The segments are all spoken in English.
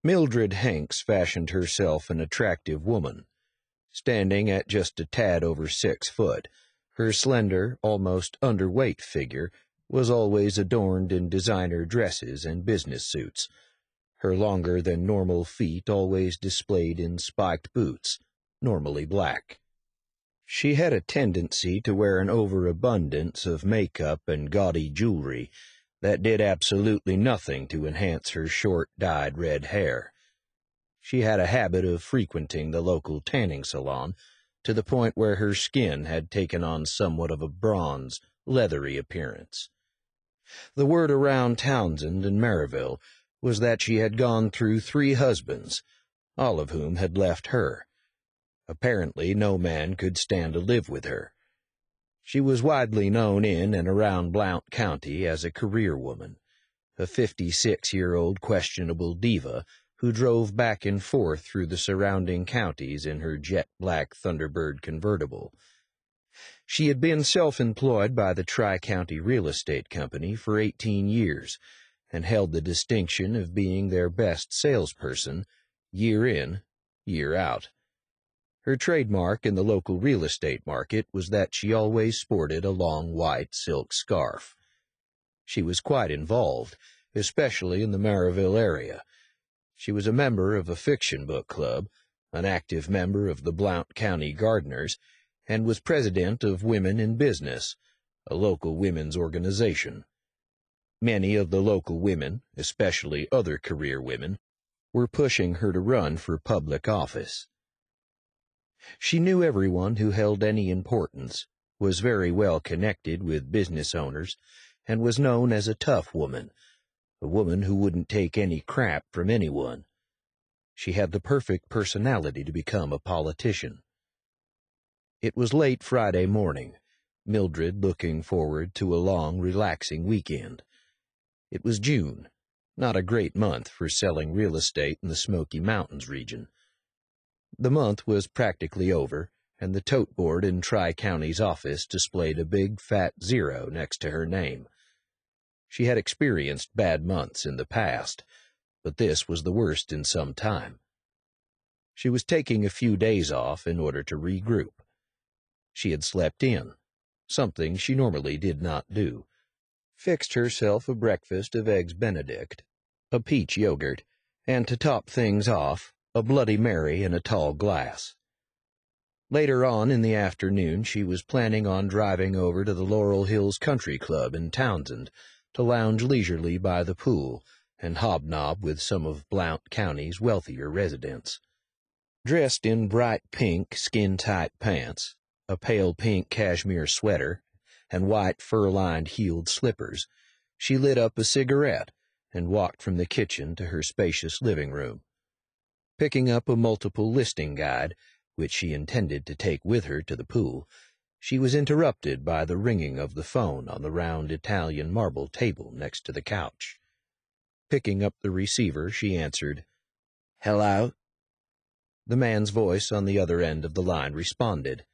Mildred Hanks fashioned herself an attractive woman. Standing at just a tad over 6 foot, her slender, almost underweight figure was always adorned in designer dresses and business suits, her longer-than-normal feet always displayed in spiked boots, normally black. She had a tendency to wear an overabundance of makeup and gaudy jewelry that did absolutely nothing to enhance her short, dyed red hair. She had a habit of frequenting the local tanning salon to the point where her skin had taken on somewhat of a bronze, leathery appearance. The word around Townsend and Maryville was that she had gone through 3 husbands, all of whom had left her. Apparently no man could stand to live with her. She was widely known in and around Blount County as a career woman, a 56-year-old questionable diva who drove back and forth through the surrounding counties in her jet-black Thunderbird convertible. She had been self-employed by the Tri-County Real Estate Company for 18 years and held the distinction of being their best salesperson year in, year out. Her trademark in the local real estate market was that she always sported a long white silk scarf. She was quite involved, especially in the Maryville area. She was a member of a fiction book club, an active member of the Blount County Gardeners, and was president of Women in Business, a local women's organization. Many of the local women, especially other career women, were pushing her to run for public office. She knew everyone who held any importance, was very well connected with business owners, and was known as a tough woman, a woman who wouldn't take any crap from anyone. She had the perfect personality to become a politician. It was late Friday morning, Mildred looking forward to a long, relaxing weekend. It was June, not a great month for selling real estate in the Smoky Mountains region. The month was practically over, and the tote board in Tri-County's office displayed a big, fat 0 next to her name. She had experienced bad months in the past, but this was the worst in some time. She was taking a few days off in order to regroup. She had slept in, something she normally did not do, fixed herself a breakfast of Eggs Benedict, a peach yogurt, and to top things off, a Bloody Mary in a tall glass. Later on in the afternoon she was planning on driving over to the Laurel Hills Country Club in Townsend to lounge leisurely by the pool and hobnob with some of Blount County's wealthier residents. Dressed in bright pink skin-tight pants, a pale pink cashmere sweater, and white fur-lined heeled slippers, she lit up a cigarette and walked from the kitchen to her spacious living room. Picking up a multiple listing guide, which she intended to take with her to the pool, she was interrupted by the ringing of the phone on the round Italian marble table next to the couch. Picking up the receiver, she answered, "Hello?" The man's voice on the other end of the line responded,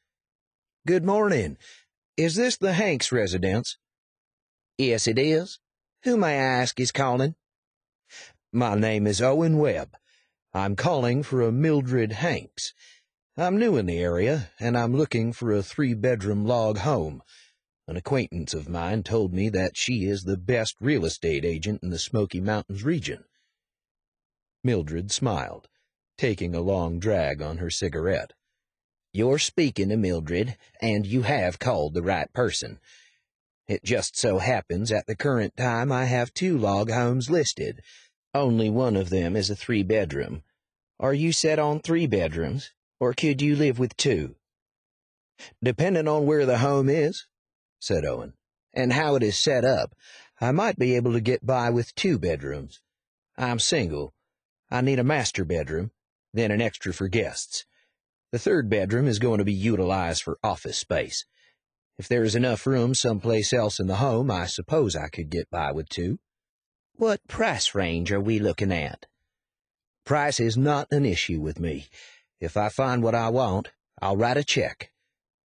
"Good morning. Is this the Hanks residence?" "Yes, it is. Who may I ask is calling?" "My name is Owen Webb. I'm calling for a Mildred Hanks. I'm new in the area, and I'm looking for a 3-bedroom log home. An acquaintance of mine told me that she is the best real estate agent in the Smoky Mountains region." Mildred smiled, taking a long drag on her cigarette. "You're speaking to Mildred, and you have called the right person. It just so happens at the current time I have 2 log homes listed. Only one of them is a 3-bedroom. Are you set on 3 bedrooms, or could you live with 2? "Depending on where the home is," said Owen, "and how it is set up, I might be able to get by with 2 bedrooms. I'm single. I need a master bedroom, then an extra for guests. The 3rd bedroom is going to be utilized for office space. If there is enough room someplace else in the home, I suppose I could get by with 2. "What price range are we looking at?" "Price is not an issue with me. If I find what I want, I'll write a check.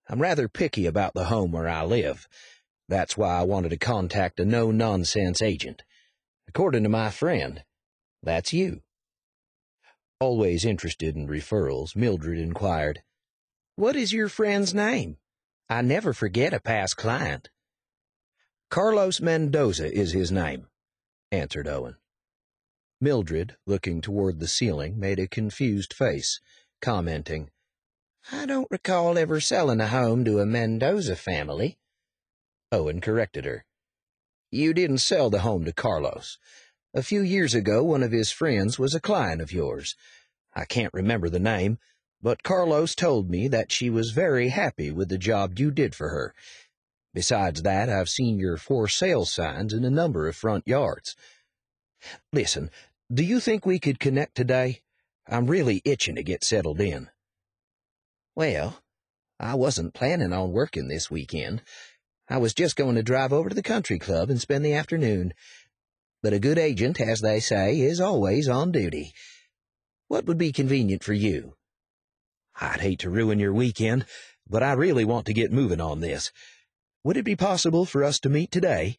I'm rather picky about the home where I live. That's why I wanted to contact a no-nonsense agent. According to my friend, that's you." Always interested in referrals, Mildred inquired, "What is your friend's name? I never forget a past client." "Carlos Mendoza is his name," answered Owen. Mildred, looking toward the ceiling, made a confused face, commenting, "I don't recall ever selling a home to a Mendoza family." Owen corrected her. "You didn't sell the home to Carlos. A few years ago, one of his friends was a client of yours. I can't remember the name, but Carlos told me that she was very happy with the job you did for her. Besides that, I've seen your for sale signs in a number of front yards. Listen, do you think we could connect today? I'm really itching to get settled in." "Well, I wasn't planning on working this weekend. I was just going to drive over to the country club and spend the afternoon. But a good agent, as they say, is always on duty. What would be convenient for you?" "I'd hate to ruin your weekend, but I really want to get moving on this. Would it be possible for us to meet today?"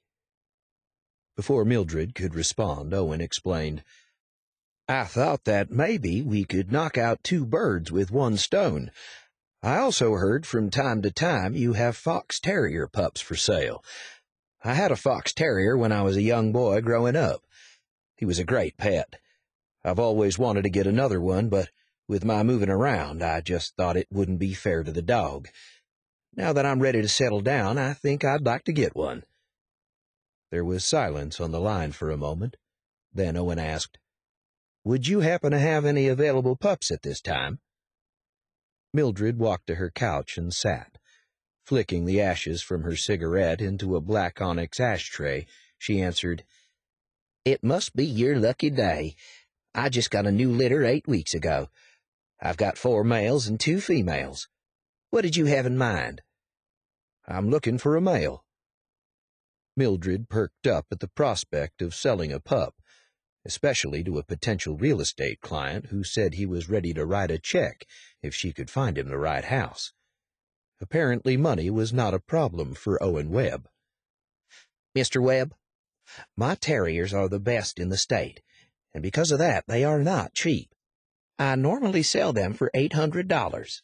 Before Mildred could respond, Owen explained, "I thought that maybe we could knock out two birds with one stone. I also heard from time to time you have fox terrier pups for sale. I had a fox terrier when I was a young boy growing up. He was a great pet. I've always wanted to get another one, but with my moving around, I just thought it wouldn't be fair to the dog. Now that I'm ready to settle down, I think I'd like to get one." There was silence on the line for a moment. Then Owen asked, "Would you happen to have any available pups at this time?" Mildred walked to her couch and sat. Flicking the ashes from her cigarette into a black onyx ashtray, she answered, "It must be your lucky day. I just got a new litter 8 weeks ago. I've got 4 males and 2 females. What did you have in mind?" "I'm looking for a male." Mildred perked up at the prospect of selling a pup, especially to a potential real estate client who said he was ready to write a check if she could find him the right house. Apparently money was not a problem for Owen Webb. "Mr. Webb, my terriers are the best in the state, and because of that they are not cheap. I normally sell them for $800.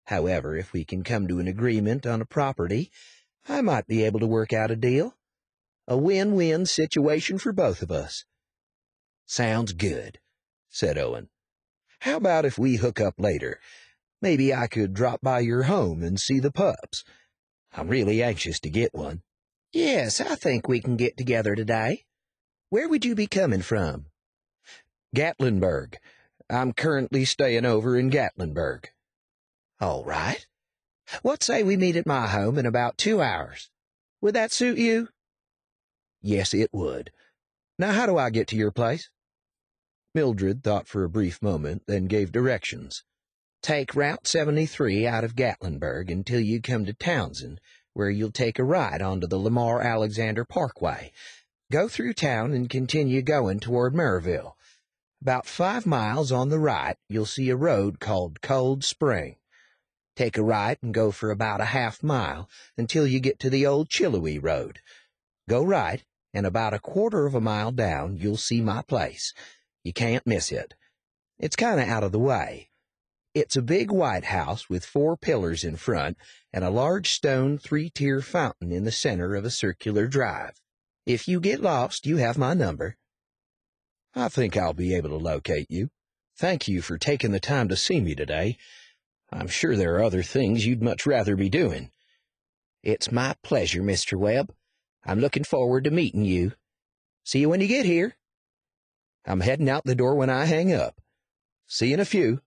However, if we can come to an agreement on a property, I might be able to work out a deal. A win-win situation for both of us." "Sounds good," said Owen. "How about if we hook up later? Maybe I could drop by your home and see the pups. I'm really anxious to get one." "Yes, I think we can get together today. Where would you be coming from?" "Gatlinburg. I'm currently staying over in Gatlinburg." "All right. What say we meet at my home in about 2 hours? Would that suit you?" "Yes, it would. Now how do I get to your place?" Mildred thought for a brief moment, then gave directions. "Take Route 73 out of Gatlinburg until you come to Townsend, where you'll take a ride onto the Lamar-Alexander Parkway. Go through town and continue going toward Maryville. About 5 miles on the right, you'll see a road called Cold Spring. Take a right and go for about a half-mile until you get to the old Chillowy Road. Go right, and about a quarter of a mile down, you'll see my place. You can't miss it. It's kind of out of the way. It's a big white house with 4 pillars in front and a large stone 3-tier fountain in the center of a circular drive. If you get lost, you have my number." "I think I'll be able to locate you. Thank you for taking the time to see me today. I'm sure there are other things you'd much rather be doing." "It's my pleasure, Mr. Webb. I'm looking forward to meeting you. See you when you get here." "I'm heading out the door when I hang up. See you in a few."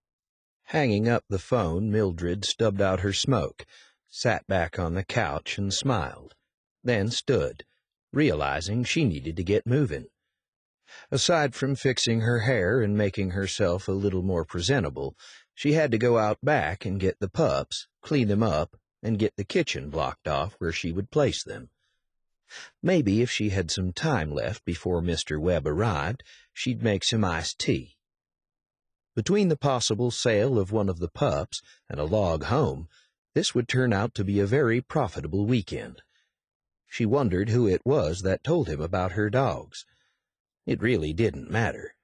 Hanging up the phone, Mildred stubbed out her smoke, sat back on the couch and smiled, then stood, realizing she needed to get moving. Aside from fixing her hair and making herself a little more presentable, she had to go out back and get the pups, clean them up, and get the kitchen blocked off where she would place them. Maybe if she had some time left before Mr. Webb arrived, she'd make some iced tea. Between the possible sale of one of the pups and a log home, this would turn out to be a very profitable weekend. She wondered who it was that told him about her dogs. It really didn't matter.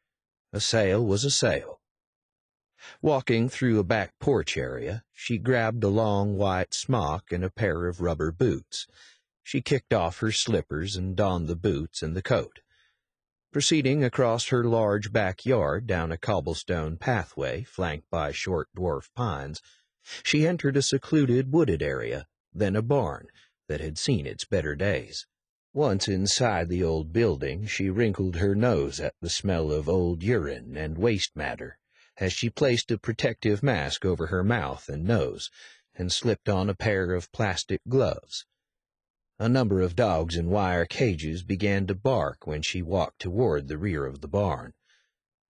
A sale was a sale. Walking through a back porch area, she grabbed a long white smock and a pair of rubber boots. She kicked off her slippers and donned the boots and the coat. Proceeding across her large backyard down a cobblestone pathway flanked by short dwarf pines, she entered a secluded wooded area, then a barn that had seen its better days. Once inside the old building, she wrinkled her nose at the smell of old urine and waste matter as she placed a protective mask over her mouth and nose and slipped on a pair of plastic gloves. A number of dogs in wire cages began to bark when she walked toward the rear of the barn.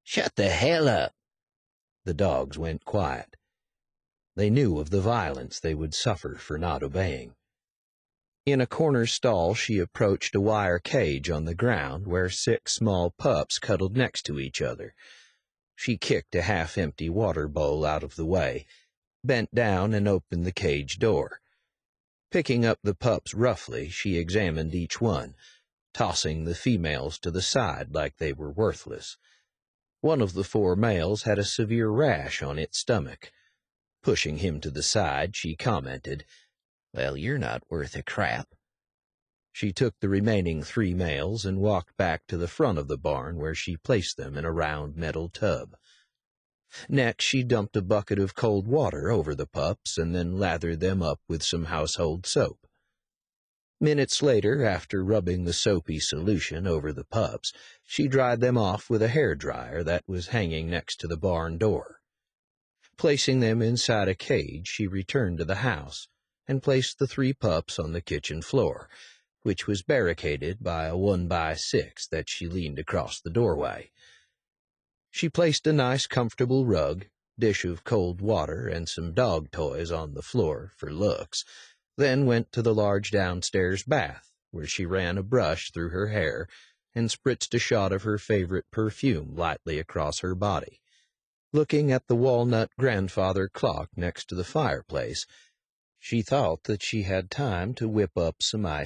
"Shut the hell up!" The dogs went quiet. They knew of the violence they would suffer for not obeying. In a corner stall, she approached a wire cage on the ground where 6 small pups cuddled next to each other. She kicked a half-empty water bowl out of the way, bent down and opened the cage door. Picking up the pups roughly, she examined each one, tossing the females to the side like they were worthless. One of the 4 males had a severe rash on its stomach. Pushing him to the side, she commented, "Well, you're not worth a crap." She took the remaining 3 males and walked back to the front of the barn where she placed them in a round metal tub. Next, she dumped a bucket of cold water over the pups and then lathered them up with some household soap. Minutes later, after rubbing the soapy solution over the pups, she dried them off with a hairdryer that was hanging next to the barn door. Placing them inside a cage, she returned to the house and placed the 3 pups on the kitchen floor, which was barricaded by a 1x6 that she leaned across the doorway. She placed a nice comfortable rug, dish of cold water, and some dog toys on the floor for looks, then went to the large downstairs bath, where she ran a brush through her hair and spritzed a shot of her favorite perfume lightly across her body. Looking at the walnut grandfather clock next to the fireplace, she thought that she had time to whip up some iced